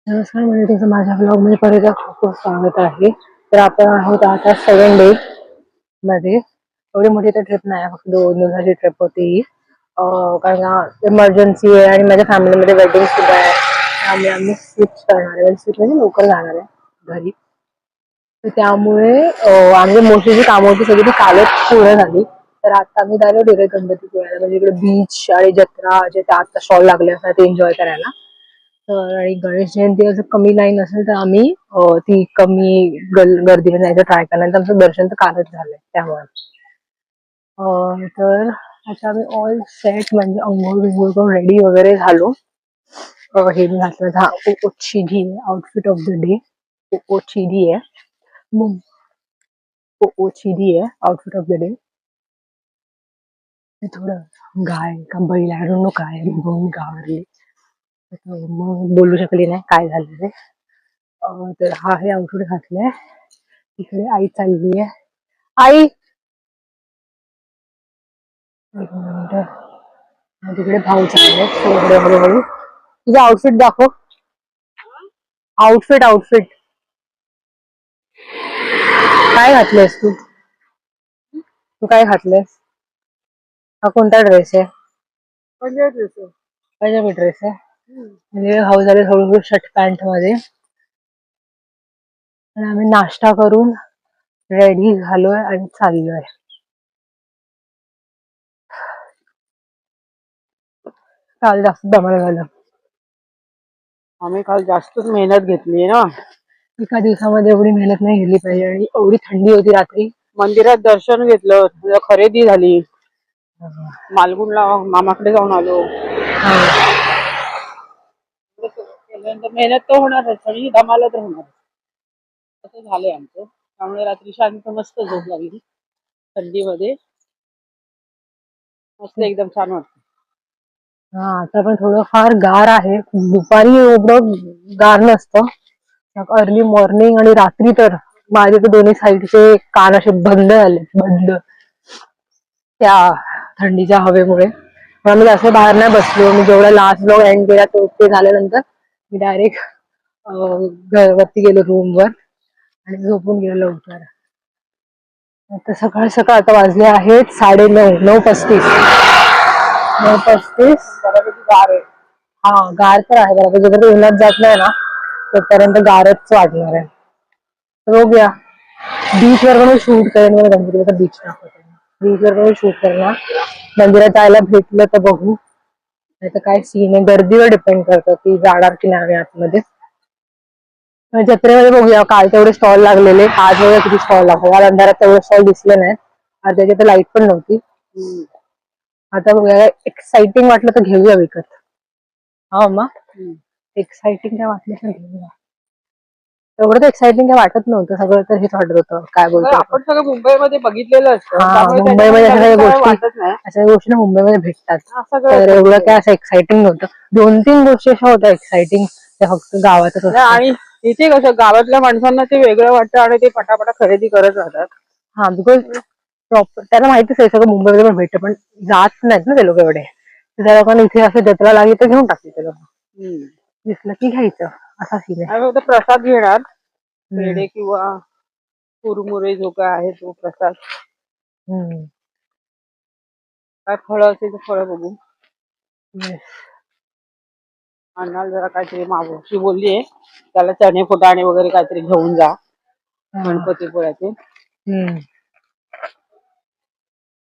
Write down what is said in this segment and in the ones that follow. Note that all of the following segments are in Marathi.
नमस्कार म्हणजे तुमचं माझ्या ब्लॉग मध्ये परत खूप खूप स्वागत आहे. तर आपण आहोत आता 7 डे मध्ये. एवढी मोठी तर ट्रिप नाही, फक्त 2 दिवसाची ट्रिप होती ही. कारण इमर्जन्सी आहे आणि माझ्या फॅमिलीमध्ये वेडिंग सुद्धा आहे. आम्ही स्विच करणार आहे, स्विच म्हणजे लवकर जाणार आहे घरी. तर त्यामुळे आमची मोस्टली जी कामं होती सगळी ती कालच पूर्ण झाली. तर आता आम्ही झालो डिरेक्ट गणपतीपुळ्याला, म्हणजे इकडे बीच आणि जत्रा जे आता स्टॉल लागले असतात ते एन्जॉय करायला. तर आणि गणेश जयंती जर कमी लाईन असेल तर आम्ही ती कमी गर्दीने जायचं ट्राय करणार. तर आमचं दर्शन तर कालच झालंय त्यामुळे. तर आता आम्ही ऑल सेट, म्हणजे अंघोळ बिंघोळ करून रेडी वगैरे झालो. हे मी घातलं, हा ओचिडी आउटफिट ऑफ द डे. ओचिडी आहे, ओचिडी आहे आउटफिट ऑफ द डे. थोडं गाय का बैल आय डोंट नो काय म्हणून घाबरली, मग बोलू शकली नाही काय झालं ते. तर हा हे आउटफिट घातलंय. तिकडे आई चालली आहे. आई एक मिनिट. तिकडे भाऊ चालले तिकडे हळूहळू. तुझं आउटफिट दाखव. आउटफिट आउटफिट काय घातलंयस तू? तू काय घातलंयस? हा कोणता ड्रेस आहे? पंजाबी ड्रेस आहे. म्हणजे भाऊ झाले हळूहळू शर्ट पॅन्ट मध्ये. आणि आम्ही नाश्ता करून रेडी झालोय आणि चाललोय. काल जास्त दमाला झालं. आम्ही काल जास्तच मेहनत घेतली ना. एका दिवसामध्ये एवढी मेहनत नाही घेतली पाहिजे. आणि एवढी थंडी होती रात्री. मंदिरात दर्शन घेतलं, खरेदी झाली, मालगुणला मामाकडे जाऊन आलो. मेहनत तर होणारच आणि दमाला तर होणार. असं झालंय आमचं. त्यामुळे रात्री शांत मस्त झोप लागली. थंडीमध्ये मस्त एकदम छान वाटतं. हा, आता पण थोडं फार गार आहे. दुपारी एवढं गार नसतं. अर्ली मॉर्निंग आणि रात्री तर माझे तर दोन्ही साईडचे कान असे बंद झाले, बंद, त्या थंडीच्या हवेमुळे. पण आम्ही जास्त बाहेर नाही बसलो. मी जेवढा लास्ट ब्लॉग एंड केला ते झाल्यानंतर मी डायरेक्ट वरती गेलो रूमवर आणि झोपून गेलो लवकर. आता सकाळ सकाळ आता वाजले आहेत 9:30, 9:35. 9:35 बऱ्यापैकी गार आहे. हा, गार तर आहे बरोबर. जोपर्यंत उन्हात जात नाही ना तोपर्यंत गारच वाटणार आहे. बघूया, बीच वर पण शूट करेन. मला गणपतीला बीच दाखवते. बीच वर पण शूट करणार. मंदिरात जायला भेटलं तर बघू, नाही तर काय सीन आहे. गर्दीवर डिपेंड करतं की जाणार की नाही आतमध्ये. जत्रेमध्ये बघूया, काल तेवढे स्टॉल लागलेले, आज बघूया किती स्टॉल लागले. काल अंधारात तेवढे स्टॉल दिसले नाही, आज त्याच्यात तर लाईट पण नव्हती. आता बघूया, एक्साइटिंग वाटलं तर घेऊया विकत. हा मग एक्साइटिंग काय वाटलं तर घेऊया. एवढं तर एक्साइटिंग काय वाटत नव्हतं. सगळं तर हेच वाटत होतं, काय बोलतो आपण सगळं मुंबईमध्ये बघितलेलं असतं. हा, मुंबईमध्ये अशा सगळ्या गोष्टी वाटत नाही. अशा गोष्टी मुंबईमध्ये भेटतात. तर एवढं काय असं एक्साइटिंग नव्हतं. 2-3 गोष्टी अशा होत्या एक्साइटिंग, त्या फक्त गावातच असतात. आणि इथे कसं गावातल्या माणसांना ते वेगळं वाटतं आणि ते पटापटा खरेदी करत राहतात. हा, बिकॉज प्रॉपर त्यांना माहितीच आहे सगळं मुंबईमध्ये पण भेटतं, पण जात नाहीत ना ते लोक एवढे. त्या लोकांना इथे असं जत्रा लागली तर घेऊन टाकते ते लोक. दिसलं की घ्यायचं, असा सीन आहे. फक्त प्रसाद घेणार, पेढे किंवा कुरमुरे जो काय आहे तो प्रसाद. काय फळं असेल तर फळं बघू. अन्नाला जरा काहीतरी मावशी बोललीये त्याला चणे फुटाणे वगैरे काहीतरी घेऊन जा गणपतीपुळ्याचे.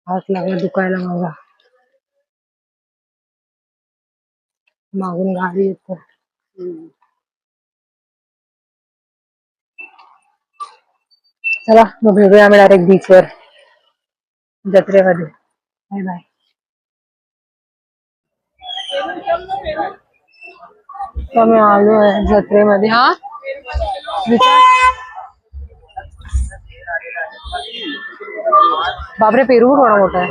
हात लागला दुखायला माझा. मागून गाडी येतो. चला मग भेटूया आम्ही डायरेक्ट बीचवर, जत्रेमध्ये. Bye bye. आम्ही आलो आहे जत्रेमध्ये. हा, बापरे, पेरू थोडा मोठा आहे.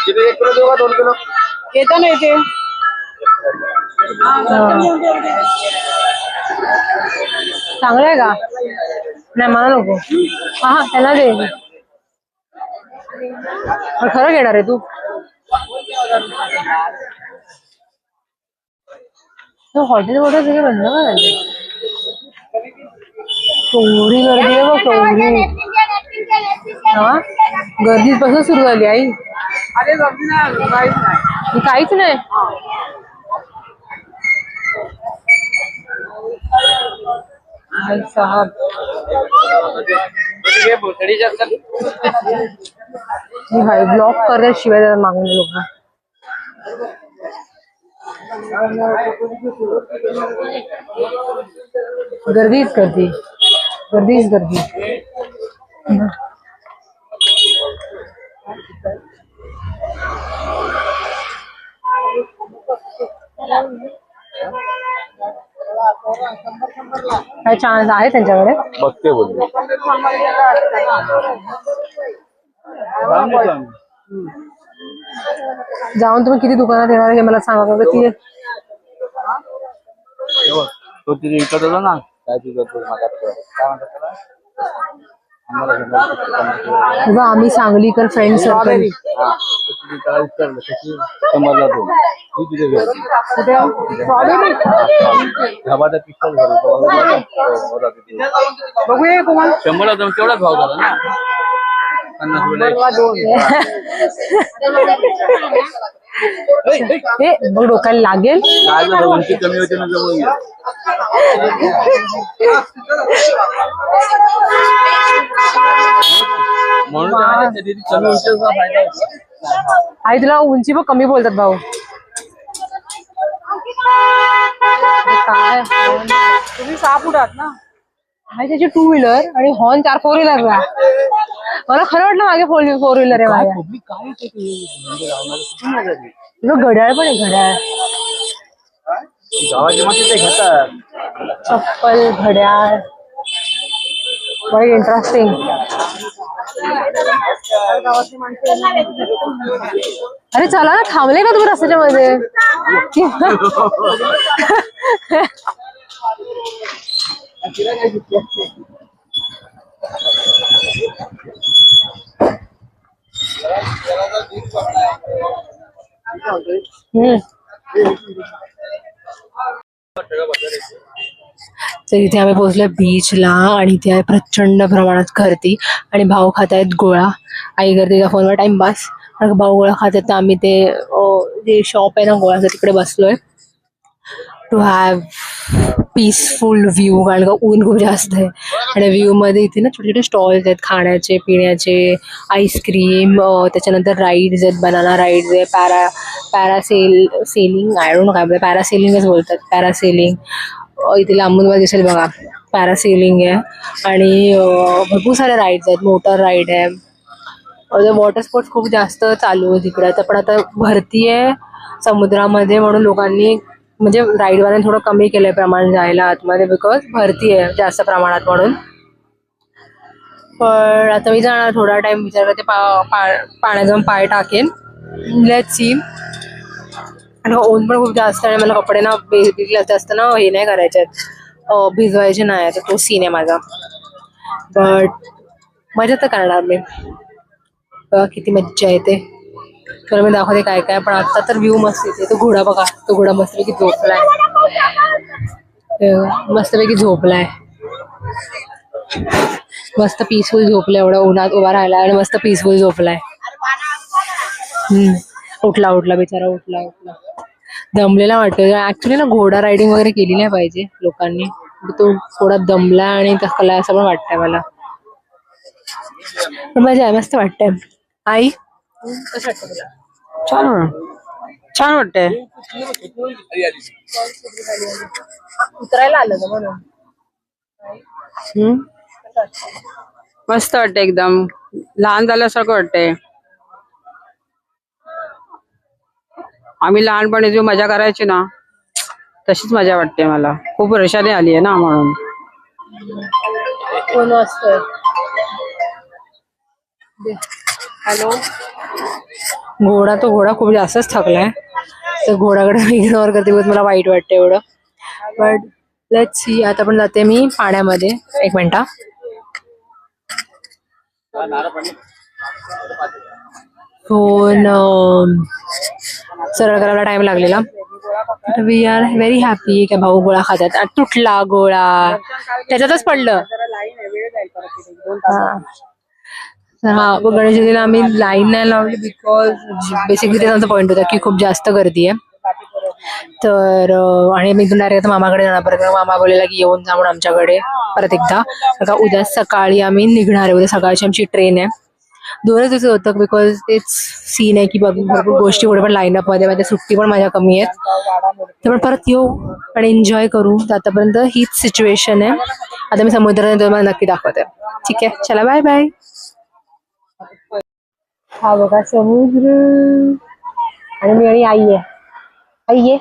किती, 1 किलो देऊ का 2 किलो? येतं ना इथे. चांगलं आहे का? नाही मला नको. हा त्यांना दे. खरं घेणार आहे तू? हॉटेल वगैरे सगळे बंद करायचे. केवढी गर्दी आहे बघ केवढी. हा गर्दी कसं सुरू झाली आई? अरे गर्दी नाही काहीच नाही. काहीच नाही. भाई साहब भाई ब्लॉक कर रहे शिवाय मागून लोक. गर्दीच गर्दी गर्दीच गर्दी. काय चान्स आहे त्यांच्याकडे? बघते बोलते जाऊन तुम्ही किती दुकानात येणार हे मला सांगा. का ती तो तिथे इकडे होता ना काय तुझं काय म्हणतात त्याला बघा आम्ही सांगलीकर फ्रेंड सर्कल. समजला तो तिथे बघूया 100 तेवढाच भाव झाला ना 50 हे बघ डोक्याला लागेल. उंची कमी होती ना जवळ म्हणून कमी उंचीचा फायदा. आई तुला उंची पण कमी बोलतात भाऊ. काय तुम्ही 6 फूट आहात ना. आहे त्याची 2 व्हीलर आणि हॉर्न 4 4 व्हीलर. मला खरं वाटलं मागे 4 व्हीलर आहे माझ्या. घड्याळ पण आहे घड्याळ. गावाच्या मागे ते घेतात चप्पल घड्याळ. Very interesting. अरे चला ना थांबले का तुम्ही रस्त्याच्या मध्ये? तर इथे आम्ही पोहोचलो बीचला आणि इथे आहे प्रचंड प्रमाणात गर्दी आणि भाऊ खात आहेत गोळा. आई गर्दीचा फोनवर टाइमपास. भाऊ गोळा खात आहेत तर आम्ही ते जे शॉप आहे ना गोळाचं तिकडे बसलोय टू हॅव पीसफुल व्ह्यू. कारण का ऊन खूप जास्त आहे आणि व्ह्यू मध्ये इथे ना छोटे छोटे स्टॉल्स आहेत खाण्याचे पिण्याचे आईस्क्रीम. त्याच्यानंतर राईड्स आहेत बनाना राईड्स आहे पॅरासेलिंग आय डोंट नो काय पॅरासेलिंगच बोलतात पॅरासेलिंग. इथे लांबून मला दिसेल बघा पॅरासेलिंग आहे आणि भरपूर सारे राईड्स आहेत. मोटर राईड आहे. वॉटर स्पोर्ट्स खूप जास्त चालू आहे तिकडे. तर पण आता भरती आहे समुद्रामध्ये म्हणून लोकांनी म्हणजे राईडवाल्यांनी थोडं कमी केलंय प्रमाण जायला आतमध्ये बिकॉज भरती आहे जास्त प्रमाणात म्हणून. पण आता मी जाणार थोडा टाइम विचार करते पाण्यात जाऊन पाय टाकेन. Let's see. आणि ऊन पण खूप जास्त आहे. मला कपडे ना जास्त ना हे नाही करायचे भिजवायचे नाही. तर तो सीन आहे माझा. बट मजा तर करणार मी. किती मज्जा येते तर मी दाखवते काय काय. पण आता तर व्ह्यू मस्त येते. तो घोडा बघा तो घोडा मस्तपैकी झोपलाय. मस्तपैकी झोपलाय. मस्त पीसफुल झोपलाय. एवढा उन्हात उभा राहिला आणि मस्त पीसफुल झोपलाय. उठला उठला बिचारा उठला. दमलेला वाटतो ऍक्च्युली ना. घोडा रायडिंग वगैरे केली नाही पाहिजे लोकांनी. तो थोडा दमला आणि थकला असं पण वाटतंय मला. पण मजा आहे मस्त वाटतंय. आई कसं वाटतं तुला? छान वाटतंय. उतरायला आलं का म्हणून? मस्त वाटतंय एकदम लहान झाल्यासारखं वाटतंय. आम्ही लहानपणी जी मजा करायची ना तशीच मजा वाटते मला. खूप वर्षाने आली आहे ना म्हणून. कोण असतं? हॅलो. घोडा खूप जास्तच थकलाय. तर घोड्याकडे इग्नोर करते मला वाईट वाटतं एवढं. But let's see. आता पण जाते मी पाण्यामध्ये. एक मिनिट. फोन सरळ करायला टाइम लागलेला. वी आर व्हेरी हॅपी की भाऊ गोळा खातात. तुटला गोळा त्याच्यातच पडलं. हा गणेश जयंतीला आम्ही लाईन नाही लावली बिकॉज बेसिकली त्याचा पॉईंट होता की खूप जास्त गर्दी आहे. तर आणि मी डायरेक्ट मामाकडे जाणार. परत मामा बोललेला की येऊन जा म्हणून आमच्याकडे परत एकदा. आता उद्या सकाळी आम्ही निघणार आहे. उद्या सकाळची आमची ट्रेन आहे. 2च दिवस होतं बिकॉज तेच सीन आहे की भरपूर गोष्टी पुढे पण लाईनअप मध्ये सुट्टी पण माझ्या कमी आहेत. तर पण परत येऊ आणि एन्जॉय करू. तर आतापर्यंत हीच सिच्युएशन आहे. आता मी समुद्रात तुम्हाला नक्की दाखवते. ठीक आहे, चला बाय बाय. हा बघा समुद्र आणि मी आणि आई आहे. आई आहे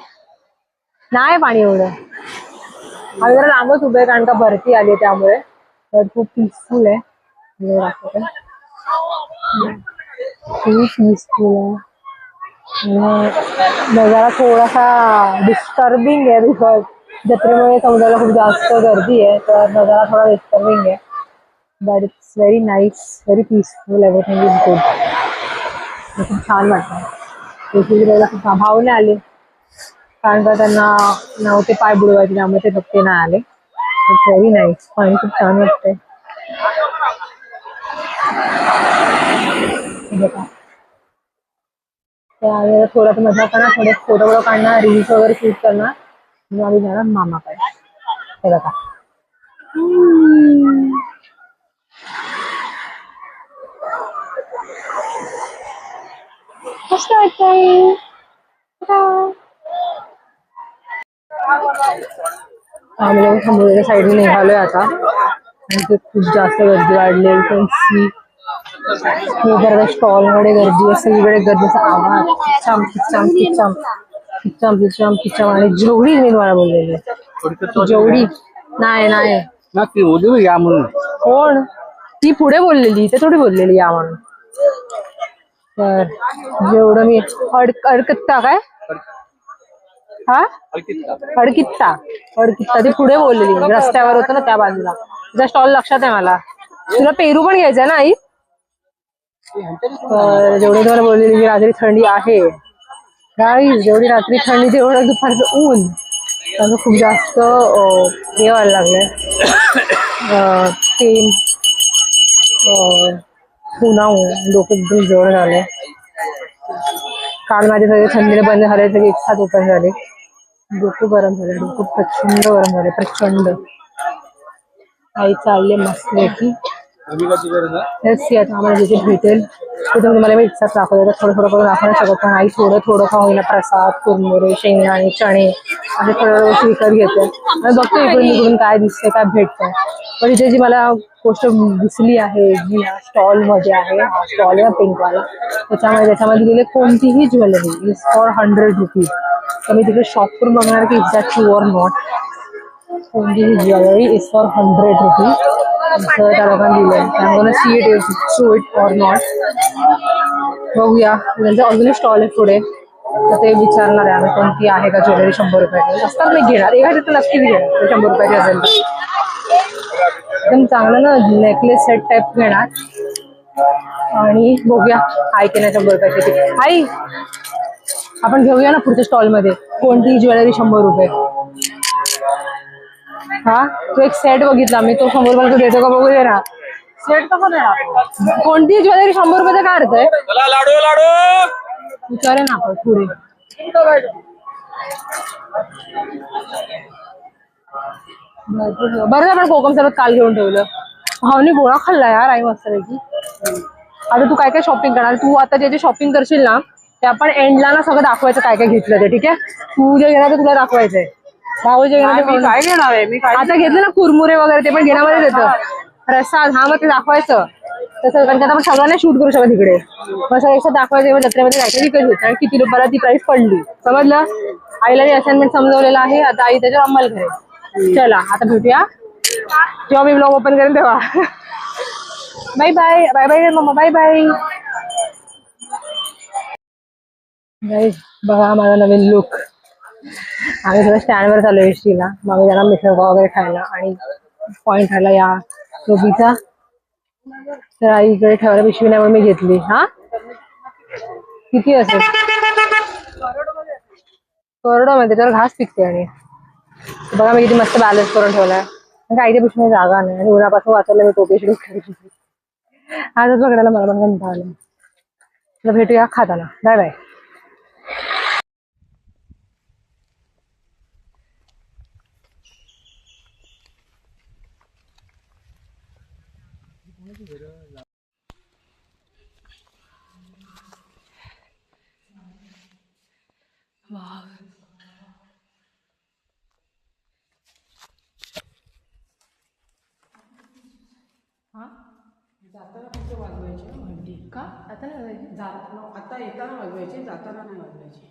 नाही पाणी एवढं. आम्ही जरा लांबच उभे कारण का भरती आली त्यामुळे. तर खूप पीसफुल आहे. दाखवते खूप पीसफुल आहे. नजारा थोडासा डिस्टर्बिंग आहे बिकॉज जत्रेमुळे समुद्राला खूप जास्त गर्दी आहे. तर नजारा थोडा डिस्टर्बिंग आहे. But it's very nice, very peaceful. Everything is good. खूप छान वाटतं. खूप भावने आले कारण का त्यांना नव्हते पाय बुडवायचे त्यामुळे ते फक्त नाही आले. It's very nice. पाणी खूप छान वाटतंय. त्यावेळेला थोडा मजा करणार, थोडे फोटो काढणार, रील्स वगैरे शूट करणार. मग आम्ही जाणार मामाकडे. हे बघा मस्त वाटतंय. आम्ही लोक समुद्राच्या साईडने निघालोय आता आणि ते खूप जास्त गर्दी वाढली. स्टॉल मध्ये गर्दी आहे. सगळीकडे गर्दीचा आवाज किच्चाम किच्चाम किच्चाम किच्चाम किच्चाम किच्चाम. आणि जेवढी मी मला बोललेली जेवढी नाही नाही या म्हणून कोण ती पुढे बोललेली ते थोडी बोललेली या म्हणून. तर जेवढं मी अडकत्ता काय हा अडकित्ता ती पुढे बोललेली रस्त्यावर होतं ना त्या बाजूला. तिचा स्टॉल लक्षात आहे मला. तुला पेरू पण घ्यायचा ना आई. तर जेवढी तुम्हाला बोललेली की रात्री थंडी आहे गाईज, जेवढी रात्री थंडी तेवढं दुपारचं ऊन. त्याचं खूप जास्त हे व्हायला लागलंय. पेन पुन्हा डोकं एकदम जवळ झालंय. काल माझे सगळे थंडीने बंद झाले. सगळे एक साथ ओपन झाले. डोकं गरम झाले. डोकं प्रचंड गरम झाले. प्रचंड. आई चालले मस्त की आता आम्हाला जिथे भेटेल तिथे तुम्हाला मी इच्छाच दाखवते. थोडं थोडं करून दाखवू शकत पण आई थोडं थोडं का होईना प्रसाद, कुरमुरे, शेंगदाणे, चणे असे थोडं गोष्टी विकत घेते. आणि बघतो इकडून इकडून काय दिसतंय, काय भेटतंय. पण इथे जी मला गोष्ट दिसली आहे जी ह्या स्टॉलमध्ये आहे, हा स्टॉल आहे पिंकवाला, त्याच्यामध्ये दिलेले कोणतीही ज्वेलरी इज फॉर 100 रुपीज. तर मी तिथे शॉप करून बघणार की is that true or not. कोणतीही ज्वेलरी इज फॉर 100 रुपीज असं त्या लोकांनी दिलंय. See it is true it or not. बघूया. त्यांचं अजूनही स्टॉल आहे पुढे तर ते विचारणार आहे आम्ही कोणती आहे का ज्वेलरी 100 रुपयाची. असतात मी घेणार एखादी तर नक्कीच घेणार 100 रुपयाची असेल तर. एकदम चांगलं ना नेकलेस सेट टाईप घेणार. आणि बघूया आहे की नाही 100 रुपयाची. आई आपण घेऊया ना पुढच्या स्टॉलमध्ये कोणती ज्वेलरी 100 रुपये. हा तो एक सेट बघितला मी, तो 100 रुपयाला देतो का बघू दे ना. सेट कसा देणार? कोणती ज्वेलरी 100 रुपयाचा काय अर्थ आहे? विचारे ना आपण पुढे. बरं आपण कोकम सरबत काल घेऊन ठेवलं. भावनी गोळा खाल्ला यार आई मस्तपैकी. आता तू काय काय शॉपिंग करणार? तू आता जे जे शॉपिंग करशील ना ते आपण एंडला ना सगळं दाखवायचं काय काय घेतलं ते. ठीक आहे, तू जे घेणार ते तुला दाखवायचंय. भाऊ जे घेणार काय घेणार आहे मी आता घेतलं ना कुरमुरे वगैरे ते पण घेण्यामध्ये येतं. प्रसाद हा मग ते दाखवायचं तसं कारण आपण सगळ्यांना शूट करू शकत तिकडे. मग सगळं एकदा दाखवायचं जत्रेमध्ये काय विकत घेत आणि किती रुपयाला ती प्राइस पडली समजलं. आईला मी असाइनमेंट समजवलेलं आहे. आता आई त्याच्यावर अंमल करेल. चला आता भेटूया जेव्हा मी ब्लॉग ओपन करेन तेव्हा. Bye bye. Bye bye mumma. Bye bye. बघा माझा नवीन लुक. आम्ही थोडं स्टँडवर चालू एसटीला, मग आम्ही जरा मिसळ पाव वगैरे खायला आणि पॉईंट खायला या टोपीचा. तर आई इकडे ठेवायला पिशवी नाही म्हणून मी घेतली. हा किती असेल कोरडोमध्ये, त्याच्यावर घास पिकते. आणि बघा मी किती मस्त बॅलन्स करून ठेवलाय. आईच्या पिशवीने जागा नाही आणि उन्हापासून वाचवलं मी टोपी शिडून खायची. आजच बघायला मला पण कंटाळा आला. तर भेटूया खाताना. Bye bye. हा जाताना फक्त वाजवायची घंटी. का आता नाही वाजवायची? आता येताना वाजवायची, जाताना नाही वाजवायची.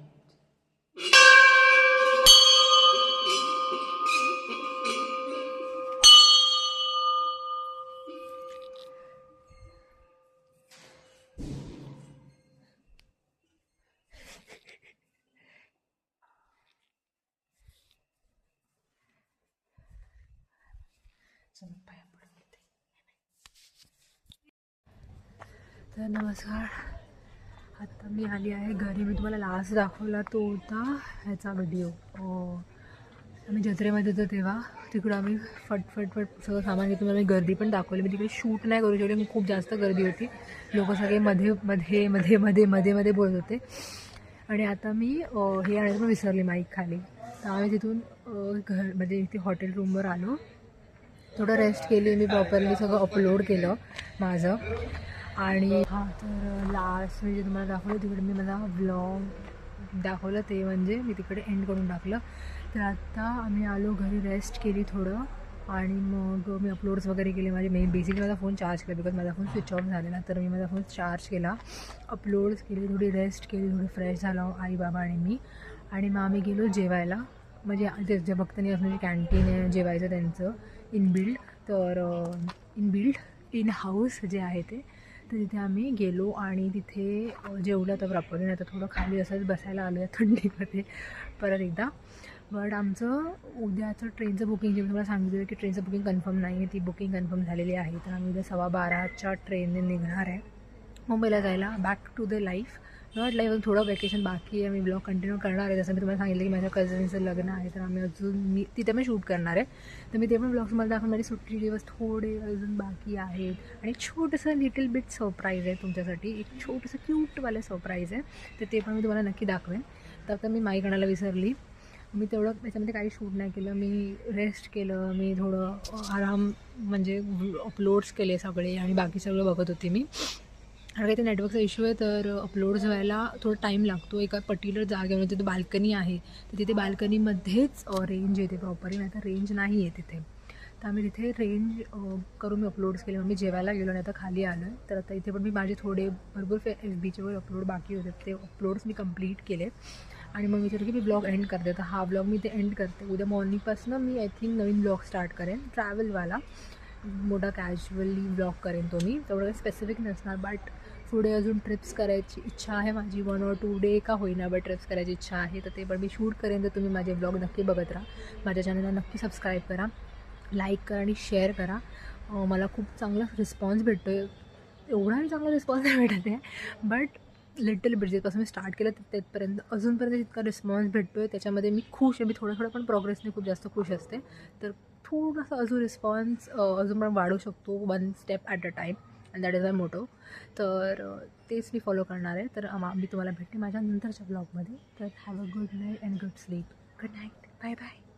तर नमस्कार. आता मी आली आहे घरी. मी तुम्हाला लास्ट दाखवला तो होता ह्याचा व्हिडिओ. आम्ही जत्रेमध्ये होतो तेव्हा तिकडं आम्ही फटफट सगळं सामान घेतलं. आम्ही गर्दी पण दाखवली. मी तिकडे शूट नाही करू शकले, खूप जास्त गर्दी होती. लोक सगळे मध्ये मध्ये मध्ये मध्ये मध्ये मध्ये बोलत होते. आणि आता मी हे आणायचं पण विसरले माईक खाली. तर आम्ही तिथून म्हणजे इथे हॉटेल रूमवर आलो. थोडं रेस्ट केली मी, प्रॉपरली सगळं अपलोड केलं माझं. आणि हां, तर लास्ट म्हणजे तुम्हाला दाखवलं तिकडे मी मला व्लॉग दाखवलं, ते म्हणजे मी तिकडे एंड करून टाकलं. तर आत्ता आम्ही आलो घरी, रेस्ट केली थोडं आणि मग मी अपलोड्स वगैरे केले माझे. बेसिकली माझा फोन चार्ज केला बिकॉज माझा फोन स्विच ऑफ झालेला. तर मी माझा फोन चार्ज केला, अपलोड्स केली, थोडी रेस्ट केली, थोडी फ्रेश झालो आई बाबा आणि मी. आणि मग आम्ही गेलो जेवायला. म्हणजे जे भक्तांनी असं कॅन्टीन आहे जेवायचं त्यांचं इनबिल्ड. तर इन हाऊस जे आहे ते, तर तिथे आम्ही गेलो आणि तिथे जेवलं. तर प्रॉपरली नाही तर थोडं खाली असंच बसायला आलो आहे थंडीमध्ये परत एकदा. बट आमचं उद्याचं ट्रेनचं बुकिंग, जे मी तुम्हाला सांगितलं की ट्रेनचं बुकिंग कन्फर्म नाही आहे, ती बुकिंग कन्फर्म झालेली आहे. तर आम्ही उद्या 12:15च्या ट्रेनने निघणार आहे मुंबईला जायला, back to the life. Not life, थोडं वेकेशन बाकी आहे. मी ब्लॉग कंटिन्यू करणार आहे. जसं मी तुम्हाला सांगितलं की माझ्या कझिनचं लग्न आहे, तर आम्ही मी तिथे पण शूट करणार आहे. तर मी ते पण ब्लॉग्स मला दाखवून, माझे सुट्टी दिवस थोडे अजून बाकी आहेत. आणि छोटंसं लिटिल बिट सरप्राईज आहे तुमच्यासाठी, एक छोटंसं क्यूटवालं सरप्राईज आहे. तर ते पण मी तुम्हाला नक्की दाखवेन. तर आता मी माईक आणायला विसरली. मी तेवढं त्याच्यामध्ये काही शूट नाही केलं. मी रेस्ट केलं, मी थोडं आराम म्हणजे अपलोड्स केले सगळे आणि बाकी सगळं बघत होते मी. आणि काही ते नेटवर्कचा इश्यू आहे, तर अपलोड्स व्हायला थोडा टाईम लागतो. एका पर्टिक्युलर जागेवर तिथे बाल्कनी आहे, तर तिथे बाल्कनीमध्येच रेंज येते प्रॉपरली, नाही तर रेंज नाही आहे तिथे. तर आम्ही तिथे रेंज करून मी अपलोड्स केले. मग मी जेवायला गेलो, नाही तर खाली आलो आहे. तर आता इथे पण मी माझे थोडे भरपूर FBचे वर अपलोड बाकी होते, ते अपलोड्स मी कंप्लीट केले. आणि मग मी विचारलं की मी ब्लॉग एंड करते. तर हा ब्लॉग मी ते एंड करते. उद्या मॉर्निंगपासून मी आय थिंक नवीन ब्लॉग स्टार्ट करेन, ट्रॅव्हलवाला मोठा कॅज्युअली ब्लॉग करेन तो मी. तेवढं काही स्पेसिफिक नसणार, बट पुढे अजून ट्रिप्स करायची इच्छा आहे माझी. 1 or 2 डे का होईना, बट ट्रिप्स करायची इच्छा आहे. तर ते पण मी शूट करेन. तर तुम्ही माझे ब्लॉग नक्की बघत राहा. माझ्या चॅनलला नक्की सबस्क्राईब करा, लाईक करा आणि शेअर करा. मला खूप चांगला रिस्पॉन्स भेटतो आहे. एवढाही चांगला रिस्पॉन्स नाही भेटत आहे, बट लिटल बिट जेपासून मी स्टार्ट केलं तिथपर्यंत अजूनपर्यंत जितका रिस्पॉन्स भेटतो आहे त्याच्यामध्ये मी खुश आहे. मी थोडं पण प्रोग्रेसने खूप जास्त खुश असते. तर थोडासा अजून रिस्पॉन्स अजून पण वाढू शकतो, 1 step at a time, and that is my motto. तर तेच मी फॉलो करणार आहे. तर मी तुम्हाला भेटते माझ्या नंतरच्या ब्लॉगमध्ये. तर have a good night and good sleep. Good night, bye bye.